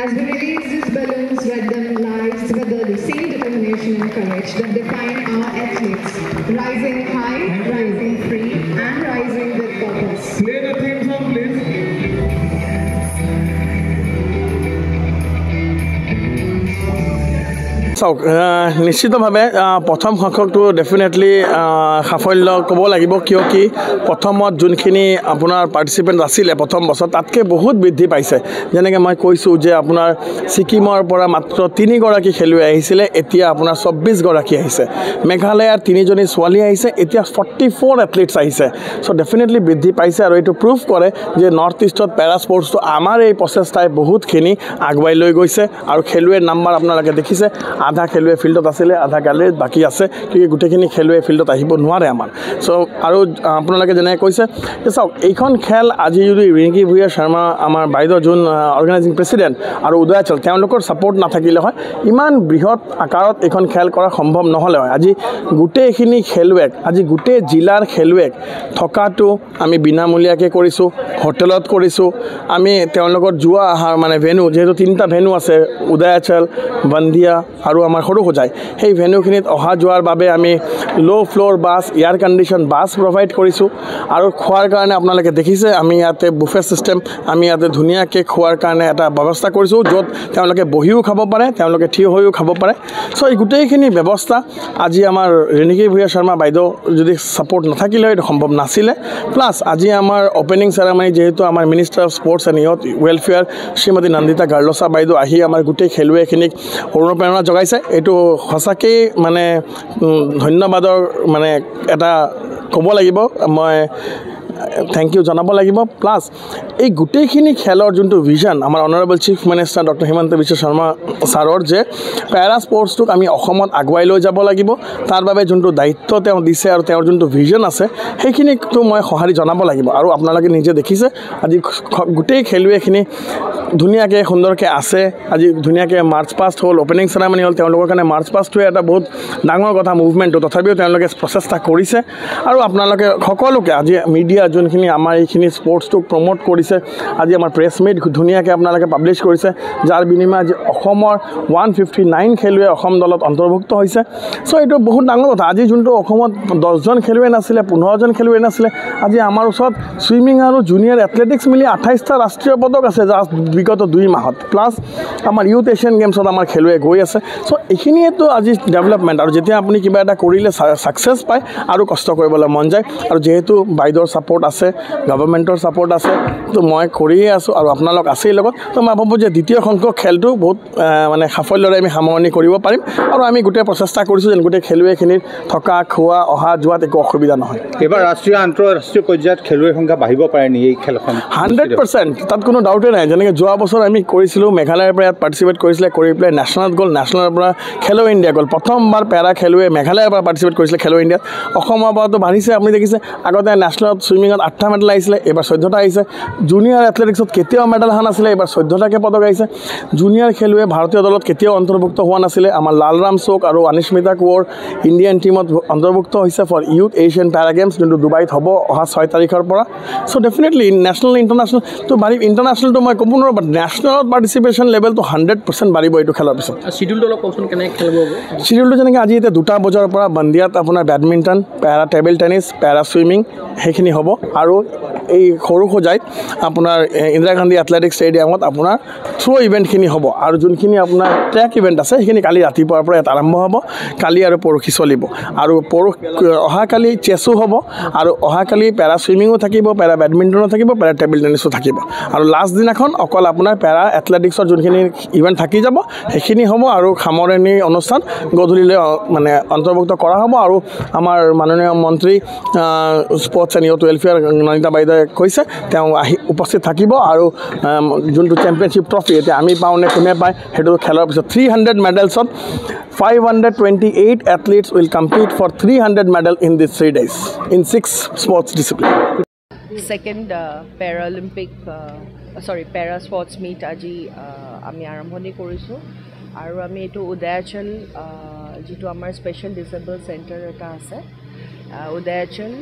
As we release these balloons, let them rise with the same determination and courage that define our athletes. Rising high, rising free, and rising with purpose. Play the theme song, please. চাওক নিশ্চিতভাৱে প্ৰথম সংখ্যকটো definitely সাফল্য ক'ব লাগিব কিয় কি প্ৰথমত যোনখিনি আপোনাৰ পাৰ্টিচিপেণ্ট আছিলে প্ৰথম বছৰ তাতকৈ বহুত বৃদ্ধি পাইছে যেনেকৈ মই কৈছোঁ যে আপোনাৰ ছিকিমৰ পৰা মাত্ৰ 3 গৰাকী খেলুৱৈ আহিছিলে এতিয়া আপোনাৰ 24 গৰাকী আহিছে মেঘালয়ৰ 3 জনী ছোৱালী আহিছে এতিয়া 44 এথলিটছ আহিছে চ' ডেফিনেটলি বৃদ্ধি পাইছে আৰু এইটো প্ৰুভ কৰে যে নৰ্থ ইষ্টত পেৰা স্পৰ্টছটো আমাৰ এই প্ৰচেষ্টাই বহুতখিনি আগুৱাই লৈ গৈছে আৰু খেলুৱৈৰ নাম্বাৰ আপোনালোকে দেখিছে আধা খেলুৱৈ ফিল্ডত আছিলে আধা গ্যালাৰীত বাকী আছে কিন্তু গোটেইখিনি খেলুৱৈ ফিল্ডত আহিব নোৱাৰে আমাৰ চ' আৰু আপোনালোকে যেনেকৈ কৈছে যে চাওক এইখন খেল আজি যদি ৰিংকি ভূঞা শৰ্মা আমাৰ বাইদেউ যোন অৰ্গেনাইজিং প্ৰেছিডেণ্ট আৰু উদয়াচল তেওঁলোকৰ ছাপোৰ্ট নাথাকিলে হয় ইমান বৃহৎ আকাৰত এইখন খেল কৰা সম্ভৱ নহ'লে হয় আজি গোটেইখিনি খেলুৱৈক আজি গোটেই জিলাৰ খেলুৱৈক থকাটো আমি বিনামূলীয়াকৈ কৰিছোঁ হোটেলত কৰিছোঁ আমি তেওঁলোকৰ যোৱা অহাৰ মানে ভেনু যিহেতু 3টা ভেনু আছে উদয়াচল বন্দিয়া আৰু আমাৰ সৰুসজাই সেই ভেনুখিনিত অহা যোৱাৰ বাবে আমি ল' floor bus air condition bus provide কৰিছোঁ আৰু খোৱাৰ কাৰণে আপোনালোকে দেখিছে আমি ইয়াতে বুফে ছিষ্টেম আমি ইয়াতে ধুনীয়াকৈ খোৱাৰ কাৰণে এটা ব্যৱস্থা কৰিছোঁ য'ত তেওঁলোকে বহিও খাব পাৰে তেওঁলোকে থিয় হৈও খাব পাৰে চ' এই গোটেইখিনি ব্যৱস্থা আজি আমাৰ ৰিংকি ভূঞা শৰ্মা বাইদেউ যদি ছাপোৰ্ট নাথাকিলে এইটো সম্ভৱ নাছিলে প্লাছ আজি আমাৰ অপেনিং চেৰেমনি যেহেতু আমাৰ minister of sports and youth welfare Shrimati Nandita Gorlosa বাইদেউ আহি আমাৰ গোটেই খেলুৱৈখিনিক অনুপ্ৰেৰণা জগাইছে এইটো সঁচাকেই মানে ধন্যবাদৰ মানে এটা ক'ব লাগিব মই থেংক ইউ জনাব লাগিব প্লাছ এই গোটেইখিনি খেলৰ যোনটো ভিজন আমাৰ honourable chief minister doctor Himanta Biswa Sarma ছাৰৰ যে পেৰা স্পৰ্টছটোক আমি অসমত আগুৱাই লৈ যাব লাগিব তাৰ বাবে যোনটো দায়িত্ব তেওঁ দিছে আৰু তেওঁৰ যোনটো ভিজন আছে সেইখিনিকতো মই সঁহাৰি জনাব লাগিব আৰু আপোনালোকে নিজে দেখিছে আজি গোটেই খেলুৱৈখিনি ধুনীয়াকৈ সুন্দৰকৈ আছে আজি ধুনীয়াকৈ মাৰ্চ পাষ্ট হ'ল অপেনিং চেৰেমনি হ'ল তেওঁলোকৰ কাৰণে মাৰ্চ পাষ্টটোৱে এটা বহুত ডাঙৰ কথা মুভমেণ্টটো তথাপিও তেওঁলোকে প্ৰচেষ্টা কৰিছে আৰু আপোনালোকে সকলোকে আজি মিডিয়া যোনখিনি আমাৰ এইখিনি স্পৰ্টছটোক প্ৰমোট কৰিছে আজি আমাৰ প্ৰেছ মিট ধুনীয়াকৈ আপোনালোকে পাব্লিছ কৰিছে যাৰ বিনিময়ে আজি অসমৰ 159 খেলুৱৈ অসম দলত অন্তৰ্ভুক্ত হৈছে চ' এইটো বহুত ডাঙৰ কথা আজি যোনটো অসমত 10জন খেলুৱৈ নাছিলে 15জন খেলুৱৈ নাছিলে আজি আমাৰ ওচৰত ছুইমিং আৰু জুনিয়ৰ এথলেটিক্স মিলি 28টা ৰাষ্ট্ৰীয় পদক আছে জাষ্ট বিগত 2 মাহত প্লাছ আমাৰ ইউথ এছিয়ান গেমছত আমাৰ খেলুৱৈ গৈ আছে চ' এইখিনিয়েতো আজি ডেভেলপমেণ্ট আৰু যেতিয়া আপুনি কিবা এটা কৰিলে ছাকচেছ পায় আৰু কষ্ট কৰিবলৈ মন যায় আৰু যিহেতু বাইদেউৰ ছাপোৰ্ট আছে গভৰ্ণমেণ্টৰ ছাপোৰ্ট আছে তো মই কৰিয়ে আছোঁ আৰু আপোনালোক আছেই লগত তো মই ভাবোঁ যে দ্বিতীয় সংখ্যক খেলটো বহুত মানে সাফল্যৰে আমি সামৰণি কৰিব পাৰিম আৰু আমি গোটেই প্ৰচেষ্টা কৰিছোঁ যেন গোটেই খেলুৱৈখিনিৰ থকা খোৱা অহা যোৱাত একো অসুবিধা নহয় এইবাৰ ৰাষ্ট্ৰীয় আন্তঃৰাষ্ট্ৰীয় পৰ্যায়ত খেলুৱৈৰ সংখ্যা বাঢ়িব পাৰে নেকি এই খেলখন 100% তাত কোনো ডাউটেই নাই যেনেকৈ যোৱা বছৰ আমি কৰিছিলোঁ মেঘালয়ৰ পৰা ইয়াত পাৰ্টিচিপেট কৰিছিলে কৰি পেলাই নেশ্যনেলত গ'ল নেশ্যনেলৰ পৰা খেলো ইণ্ডিয়া গ'ল প্ৰথমবাৰ পেৰা খেলুৱৈ মেঘালয়ৰ পৰা পাৰ্টিচিপেট কৰিছিলে খেলো ইণ্ডিয়াত অসমৰ পৰাতো বাঢ়িছে আপুনি দেখিছে আগতে নেশ্যনেলত ছুইমিঙত 8টা মেডেল আহিছিলে এইবাৰ 14টা আহিছে জুনিয়ৰ এথলেটিক্সত কেতিয়াও মেডেল অহা নাছিলে এইবাৰ 14টাকৈ পদক আহিছে জুনিয়ৰ খেলুৱৈ ভাৰতীয় দলত কেতিয়াও অন্তৰ্ভুক্ত হোৱা নাছিলে আমাৰ লালৰাম চৌক আৰু অনিষ্মিতা কোঁৱৰ ইণ্ডিয়ান টীমত অন্তৰ্ভুক্ত হৈছে for youth Asian para games যোনটো ডুবাইত হ'ব অহা 6 তাৰিখৰ পৰা চ' ডেফিনেটলি নেশ্যনেল ইণ্টাৰনেশ্যনেলটো বাঢ়িব ইণ্টাৰনেশ্যনেলটো মই ক'ব নোৱাৰোঁ বাট নেশ্যনেলত পাৰ্টিচিপেশ্যন লেভেলটো 100% বাঢ়িব এইটো খেলৰ পিছত শিডিউলটো অলপ কওকচোন কেনেকৈ খেলিব শিডিউলটো যেনেকৈ আজি এতিয়া 2টা বজাৰ পৰা বন্দিয়াত আপোনাৰ বেডমিণ্টন পেৰা টেবল টেনিছ পেৰা ছুইমিং সেইখিনি হ'ব আৰু এই সৰুসজাইত আপোনাৰ ইন্দিৰা গান্ধী এথলেটিক্স ষ্টেডিয়ামত আপোনাৰ থ্ৰ' ইভেণ্টখিনি হ'ব আৰু যোনখিনি আপোনাৰ ট্ৰেক ইভেণ্ট আছে সেইখিনি কালি ৰাতিপুৱাৰ পৰা ইয়াত আৰম্ভ হ'ব কালি আৰু পৰহি চলিব আৰু অহাকালি চেছো হ'ব আৰু অহাকালি পেৰা ছুইমিঙো থাকিব পেৰা বেডমিণ্টনো থাকিব পেৰা টেবল টেনিছো থাকিব আৰু লাষ্ট দিনাখন অকল আপোনাৰ পেৰা এথলেটিক্সৰ যোনখিনি ইভেণ্ট থাকি যাব সেইখিনি হ'ব আৰু সামৰণি অনুষ্ঠান গধূলিলৈ মানে অন্তৰ্ভুক্ত কৰা হ'ব আৰু আমাৰ মাননীয় মন্ত্ৰী sports and youth welfare Nandita বাইদেৱে কৈছে তেওঁ আহি উপস্থিত থাকিব আৰু যোনটো চেম্পিয়নশ্বিপ ট্ৰফি এতিয়া আমি পাওঁ নে কোনে পায় সেইটো খেলৰ পিছত 300 মেডেলছত 528 athletes will compete for 300 medal in these 3 days in 6 sports disciplines. Second Para Sports Meet আজি আমি আৰম্ভণি কৰিছোঁ আৰু আমি এইটো উদয়াচল যিটো আমাৰ স্পেচিয়েল ডিচেবল চেণ্টাৰ এটা আছে উদয়াচল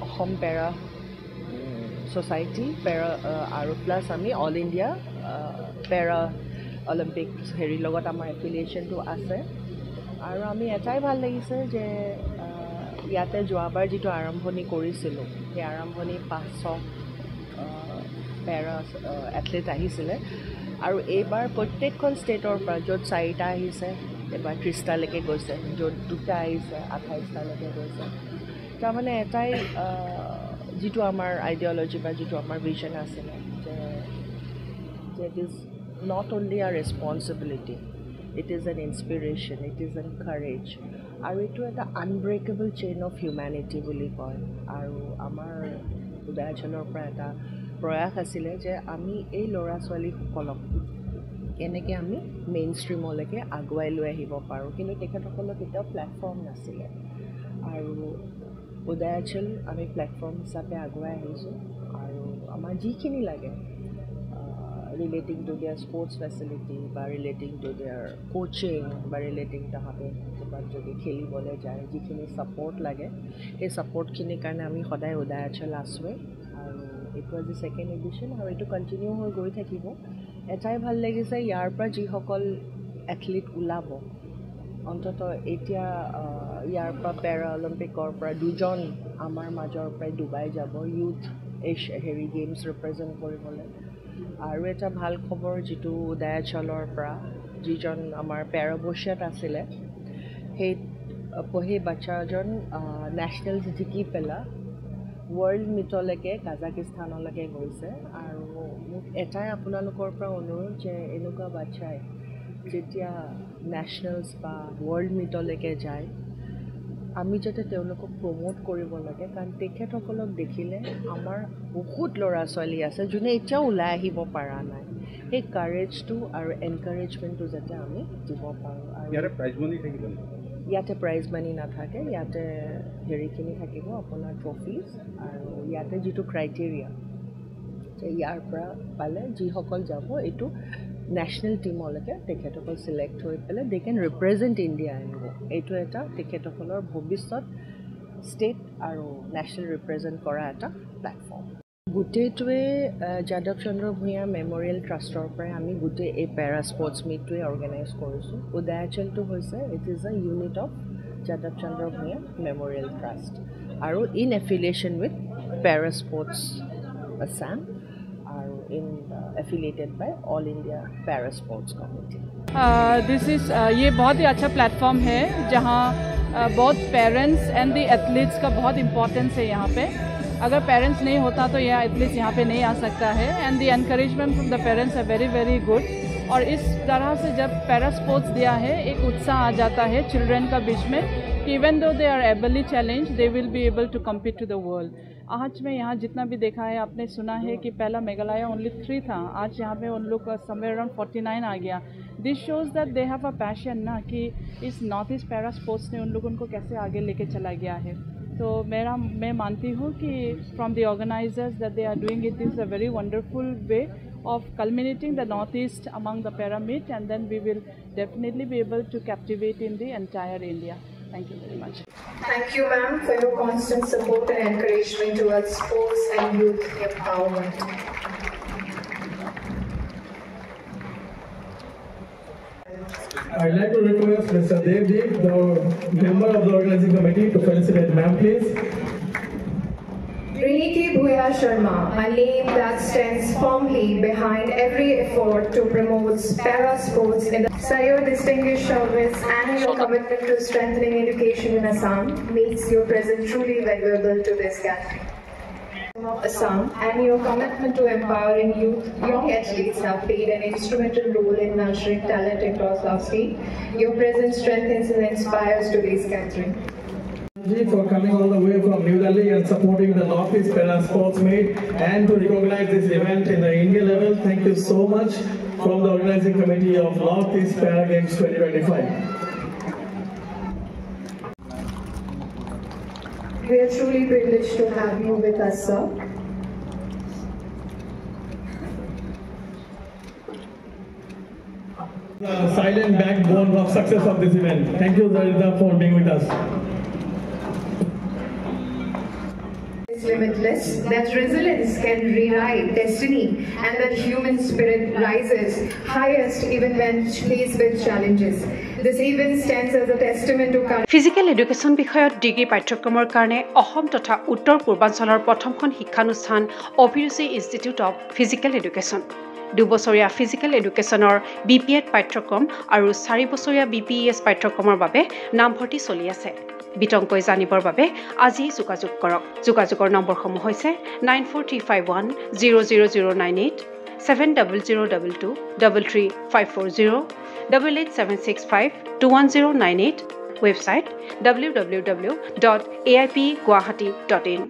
অসম পেৰা ছ'চাইটি পেৰা আৰু প্লাছ আমি অল ইণ্ডিয়া পেৰা অলিম্পিক হেৰিৰ লগত আমাৰ এফিলিয়েশ্যনটো আছে আৰু আমি এটাই ভাল লাগিছে যে ইয়াতে যোৱাবাৰ যিটো আৰম্ভণি কৰিছিলোঁ সেই আৰম্ভণি 500 পেৰা এথলেট আহিছিলে আৰু এইবাৰ প্ৰত্যেকখন ষ্টেটৰ পৰা য'ত 4টা আহিছে এবাৰ 30টালৈকে গৈছে য'ত 2টা আহিছে 28টালৈকে গৈছে তাৰমানে এটাই যিটো আমাৰ আইডিঅ'লজি বা যিটো আমাৰ ভিজন আছিলে যে ইট ইজ নট অনলি আ responsibility it is an inspiration it is an courage আৰু এইটো এটা আনব্ৰেকেবল চেইন অফ হিউমেনিটি বুলি কয় আৰু আমাৰ উদয়াচলৰ পৰা এটা প্ৰয়াস আছিলে যে আমি এই ল'ৰা ছোৱালীসকলক কেনেকৈ আমি মেইন ষ্ট্ৰীমলৈকে আগুৱাই লৈ আহিব পাৰোঁ কিন্তু তেখেতসকলৰ কেতিয়াও প্লেটফৰ্ম নাছিলে আৰু উদয়াচল আমি প্লেটফৰ্ম হিচাপে আগুৱাই আহিছোঁ আৰু আমাৰ যিখিনি লাগে relating to their sports facility বা relating to their coaching বা relating তাহাঁতে ক'ৰবাত যদি খেলিবলৈ যায় যিখিনি ছাপৰ্ট লাগে সেই ছাপৰ্টখিনিৰ কাৰণে আমি সদায় উদয়াচল আছোঁৱে আৰু এইটো আজি ছেকেণ্ড এডিশ্যন আৰু এইটো কণ্টিনিউ হৈ গৈ থাকিব এটাই ভাল লাগিছে ইয়াৰ পৰা যিসকল এথলিট ওলাব অন্ততঃ এতিয়া ইয়াৰ পৰা পেৰা অলিম্পিকৰ পৰা দুজন আমাৰ মাজৰ পৰাই ডুবাই যাব ইউথ গেমছ ৰিপ্ৰেজেণ্ট কৰিবলৈ আৰু এটা ভাল খবৰ যিটো উদয়াচলৰ পৰা যিজন আমাৰ পেৰাবছিয়াত আছিলে সেই বাচ্চাজন নেশ্যনেলছ জিকি পেলাই ৱৰ্ল্ড মিটলৈকে কাজাকিস্তানলৈকে গৈছে আৰু মোক এটাই আপোনালোকৰ পৰা অনুৰোধ যে এনেকুৱা বাচ্চাই যেতিয়া নেশ্যনেলছ বা ৱৰ্ল্ড মিটলৈকে যায় আমি যাতে তেওঁলোকক প্ৰমোট কৰিব লাগে কাৰণ তেখেতসকলক দেখিলে আমাৰ বহুত ল'ৰা ছোৱালী আছে যোনে এতিয়াও ওলাই আহিব পৰা নাই সেই কাৰেজটো আৰু এনকাৰেজমেণ্টটো যাতে আমি দিব পাৰোঁ আৰু ইয়াতে প্ৰাইজ মানি নাথাকে ইয়াতে হেৰিখিনি থাকিব আপোনাৰ ট্ৰফিজ আৰু ইয়াতে যিটো ক্ৰাইটেৰিয়া যে ইয়াৰ পৰা পালে যিসকল যাব এইটো নেশ্যনেল টিমলৈকে তেখেতসকল চিলেক্ট হৈ পেলাই দে কেন ৰিপ্ৰেজেণ্ট ইণ্ডিয়া আনিব এইটো এটা তেখেতসকলৰ ভৱিষ্যত ষ্টেট আৰু নেশ্যনেল ৰিপ্ৰেজেণ্ট কৰা এটা প্লেটফৰ্ম গোটেইটোৱে যাদৱ চন্দ্ৰ ভূঞা মেমৰিয়েল ট্ৰাষ্টৰ পৰাই আমি গোটেই এই পেৰা স্পৰ্টছ মিটটোৱে অৰ্গেনাইজ কৰিছোঁ উদয়াচলটো হৈছে it is a unit of যাদৱ চন্দ্ৰ ভূঞা মেমৰিয়েল ট্ৰাষ্ট আৰু in affiliation with para sports Assam affiliated by All India Para Sports Committee. ये बहुत ही अच्छा प्लेटफॉर्म है जहाँ बहुत पेरेंट्स एंड द एथलीट्स का बहुत इम्पोर्टेंस है यहाँ पे अगर पेरेंट्स नहीं होता तो यह एथलीट्स यहाँ पे नहीं आ सकता है and the encouragement from the parents है वेरी वेरी गुड और इस तरह से जब पैरा स्पोर्ट्स दिया है एक उत्साह आ जाता है चिल्ड्रन का बीच में कि even though they are ably challenge they will be able to compete to the world आज में यहाँ जितना भी देखा है आपने सुना है कि पहला मेघालय ओनली 3 था आज यहाँ पे उन लोग का समवेयर अराउंड 49 आ गया this shows that they have a passion ना कि इस नॉर्थ ईस्ट पैरा स्पोर्ट्स ने उन लोगों को कैसे आगे लेके चला गया है तो मैं मानती हूँ कि from the organisers that they are doing it is a very wonderful way of culminating the northeast among the pyramid and then we will definitely be able to captivate in the entire India. Thank you very much. Thank you ma'am for your constant support and encouragement towards sports and youth empowerment. I'd like to request Mr. Devji, the member of the organizing committee, to felicitate ma'am please. Riniki Bhuya Sharma, a name that stands firmly behind every effort to promote para sports in the your distinguished service and your commitment to strengthening education in Assam makes your presence truly valuable to this gathering. Of Assam and your commitment to empowering youth, young athletes have played an instrumental role in nurturing talent across our state. Your presence strengthens and inspires today's gathering. For coming all the way from New Delhi and supporting the Northeast Para Sports Meet and to recognize this event in the India level. Thank you so much from the organizing committee of Northeast Para Games 2025. We are truly privileged to have you with us, sir. The silent backbone of success of this event. Thank you, Zarida, for being with us. Limitless, that resilience can rewrite destiny and that human spirit rises highest even when faced with challenges. This event stands as a testament to Physical education বিষয়ত degree পাঠ্যক্ৰমৰ কাৰণে অসম তথা উত্তৰ পূৰ্বাঞ্চলৰ প্ৰথমখন শিক্ষানুষ্ঠান অভিৰুচি institute of physical education 2 বছৰীয়া ফিজিকেল এডুকেশ্যনৰ BPEd পাঠ্যক্ৰম আৰু 4 বছৰীয়া BPES পাঠ্যক্ৰমৰ বাবে নামভৰ্তি চলি আছে বিতংকৈ জানিবৰ বাবে আজি যোগাযোগ কৰক যোগাযোগৰ নম্বৰসমূহ হৈছে 9435100098 7002 33540 887652109 ৱেবছাইট www.aipguwahati.in